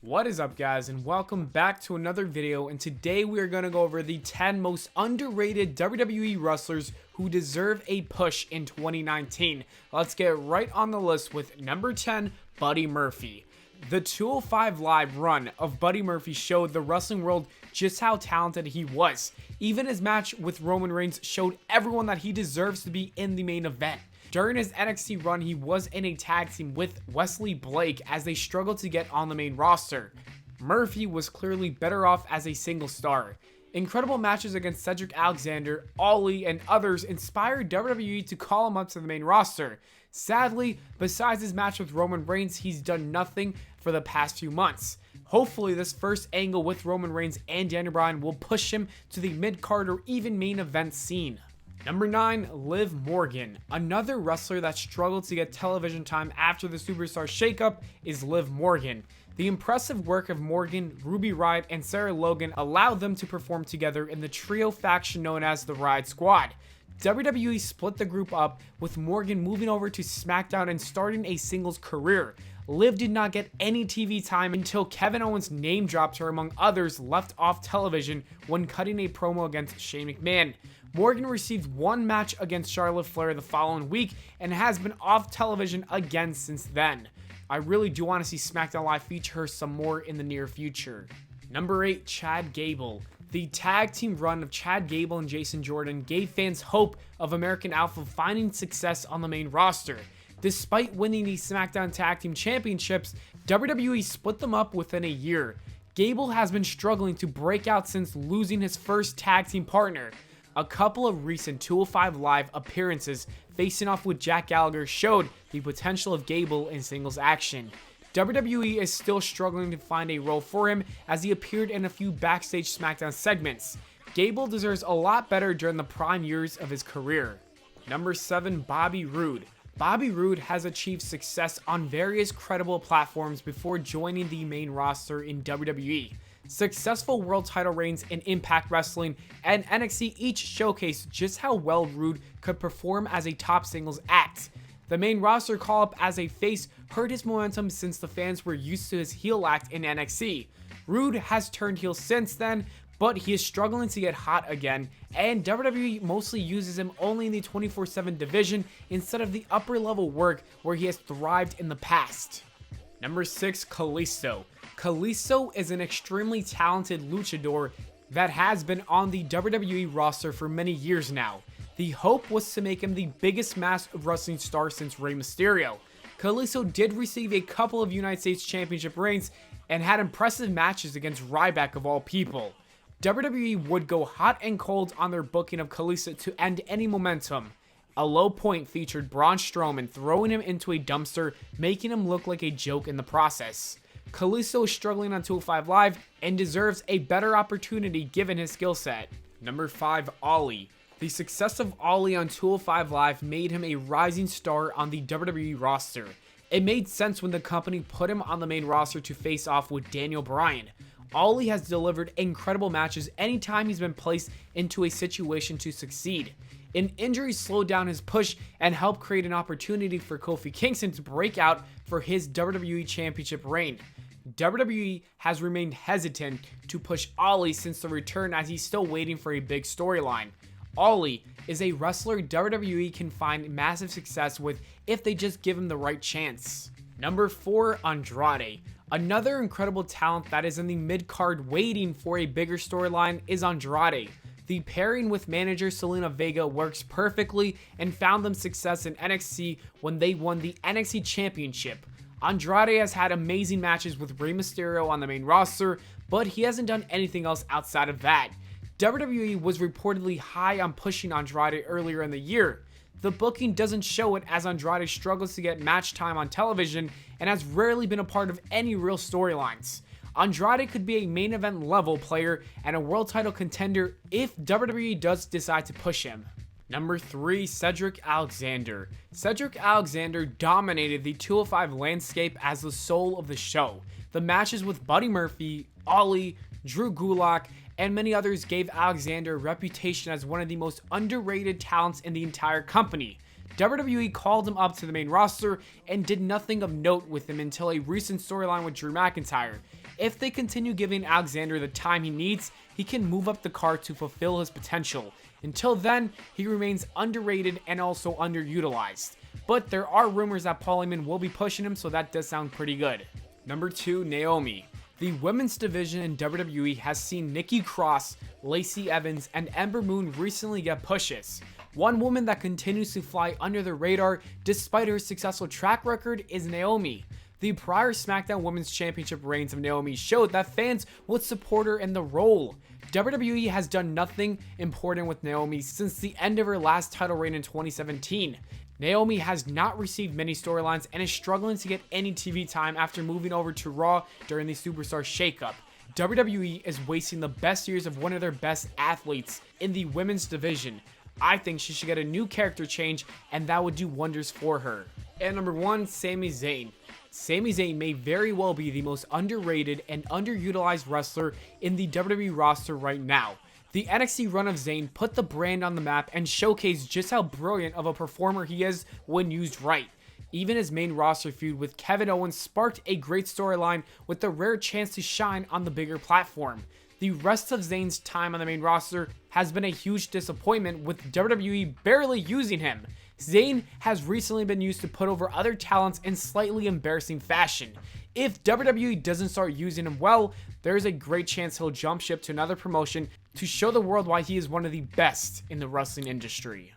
What is up, guys, and welcome back to another video. And today we are going to go over the 10 most underrated WWE wrestlers who deserve a push in 2019. Let's get right on the list with number 10, Buddy Murphy. The 205 Live run of Buddy Murphy showed the wrestling world just how talented he was. Even his match with Roman Reigns showed everyone that he deserves to be in the main event. During his NXT run, he was in a tag team with Wesley Blake as they struggled to get on the main roster. Murphy was clearly better off as a single star. Incredible matches against Cedric Alexander, Ali, and others inspired WWE to call him up to the main roster. Sadly, besides his match with Roman Reigns, he's done nothing for the past few months. Hopefully, this first angle with Roman Reigns and Daniel Bryan will push him to the mid-card or even main event scene. Number 9, Liv Morgan. Another wrestler that struggled to get television time after the Superstar shakeup is Liv Morgan. The impressive work of Morgan, Ruby Riott, and Sarah Logan allowed them to perform together in the trio faction known as the Riott Squad. WWE split the group up, with Morgan moving over to SmackDown and starting a singles career. Liv did not get any TV time until Kevin Owens name dropped her among others left off television when cutting a promo against Shane McMahon. Morgan received one match against Charlotte Flair the following week and has been off television again since then. I really do want to see SmackDown Live feature her some more in the near future. Number 8, Chad Gable. The tag team run of Chad Gable and Jason Jordan gave fans hope of American Alpha finding success on the main roster. Despite winning the SmackDown Tag Team Championships, WWE split them up within a year. Gable has been struggling to break out since losing his first tag team partner. A couple of recent 205 Live appearances facing off with Jack Gallagher showed the potential of Gable in singles action. WWE is still struggling to find a role for him as he appeared in a few backstage SmackDown segments. Gable deserves a lot better during the prime years of his career. Number 7, Bobby Roode. Bobby Roode has achieved success on various credible platforms before joining the main roster in WWE. Successful world title reigns in Impact Wrestling and NXT each showcased just how well Roode could perform as a top singles act. The main roster call-up as a face hurt his momentum since the fans were used to his heel act in NXT. Roode has turned heel since then, but he is struggling to get hot again, and WWE mostly uses him only in the 24/7 division instead of the upper level work where he has thrived in the past. Number 6, Callisto. Callisto is an extremely talented luchador that has been on the WWE roster for many years now. The hope was to make him the biggest masked wrestling star since Rey Mysterio. Callisto did receive a couple of United States Championship reigns and had impressive matches against Ryback of all people. WWE would go hot and cold on their booking of Callisto to end any momentum. A low point featured Braun Strowman throwing him into a dumpster, making him look like a joke in the process. Callisto is struggling on 205 Live and deserves a better opportunity given his skill set. Number 5, Ali. The success of Ali on 205 Live made him a rising star on the WWE roster. It made sense when the company put him on the main roster to face off with Daniel Bryan. Ali has delivered incredible matches anytime he's been placed into a situation to succeed. An injury slowed down his push and helped create an opportunity for Kofi Kingston to break out for his WWE Championship reign. WWE has remained hesitant to push Ali since the return as he's still waiting for a big storyline. Ali is a wrestler WWE can find massive success with if they just give him the right chance. Number 4, Andrade. Another incredible talent that is in the mid-card waiting for a bigger storyline is Andrade. The pairing with manager Selena Vega works perfectly and found them success in NXT when they won the NXT Championship. Andrade has had amazing matches with Rey Mysterio on the main roster, but he hasn't done anything else outside of that. WWE was reportedly high on pushing Andrade earlier in the year. The booking doesn't show it as Andrade struggles to get match time on television and has rarely been a part of any real storylines. Andrade could be a main event level player and a world title contender if WWE does decide to push him. Number 3, Cedric Alexander. Cedric Alexander dominated the 205 landscape as the soul of the show. The matches with Buddy Murphy, Ali, Drew Gulak, and many others gave Alexander a reputation as one of the most underrated talents in the entire company. WWE called him up to the main roster and did nothing of note with him until a recent storyline with Drew McIntyre. If they continue giving Alexander the time he needs, he can move up the card to fulfill his potential. Until then, he remains underrated and also underutilized. But there are rumors that Paul Heyman will be pushing him, so that does sound pretty good. Number 2, Naomi. The women's division in WWE has seen Nikki Cross, Lacey Evans, and Ember Moon recently get pushes. One woman that continues to fly under the radar despite her successful track record is Naomi. The prior SmackDown Women's Championship reigns of Naomi showed that fans would support her in the role. WWE has done nothing important with Naomi since the end of her last title reign in 2017. Naomi has not received many storylines and is struggling to get any TV time after moving over to Raw during the Superstar Shakeup. WWE is wasting the best years of one of their best athletes in the women's division. I think she should get a new character change, and that would do wonders for her. And number 1, Sami Zayn. Sami Zayn may very well be the most underrated and underutilized wrestler in the WWE roster right now. The NXT run of Zayn put the brand on the map and showcased just how brilliant of a performer he is when used right. Even his main roster feud with Kevin Owens sparked a great storyline with the rare chance to shine on the bigger platform. The rest of Zayn's time on the main roster has been a huge disappointment, with WWE barely using him. Zayn has recently been used to put over other talents in slightly embarrassing fashion. If WWE doesn't start using him well, there is a great chance he'll jump ship to another promotion to show the world why he is one of the best in the wrestling industry.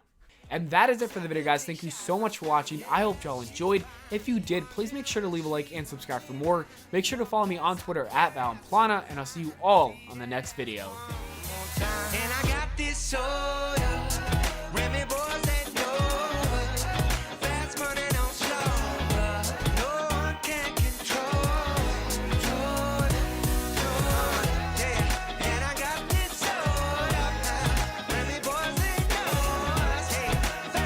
And that is it for the video, guys. Thank you so much for watching. I hope y'all enjoyed. If you did, please make sure to leave a like and subscribe for more. Make sure to follow me on Twitter at Pllana, and I'll see you all on the next video.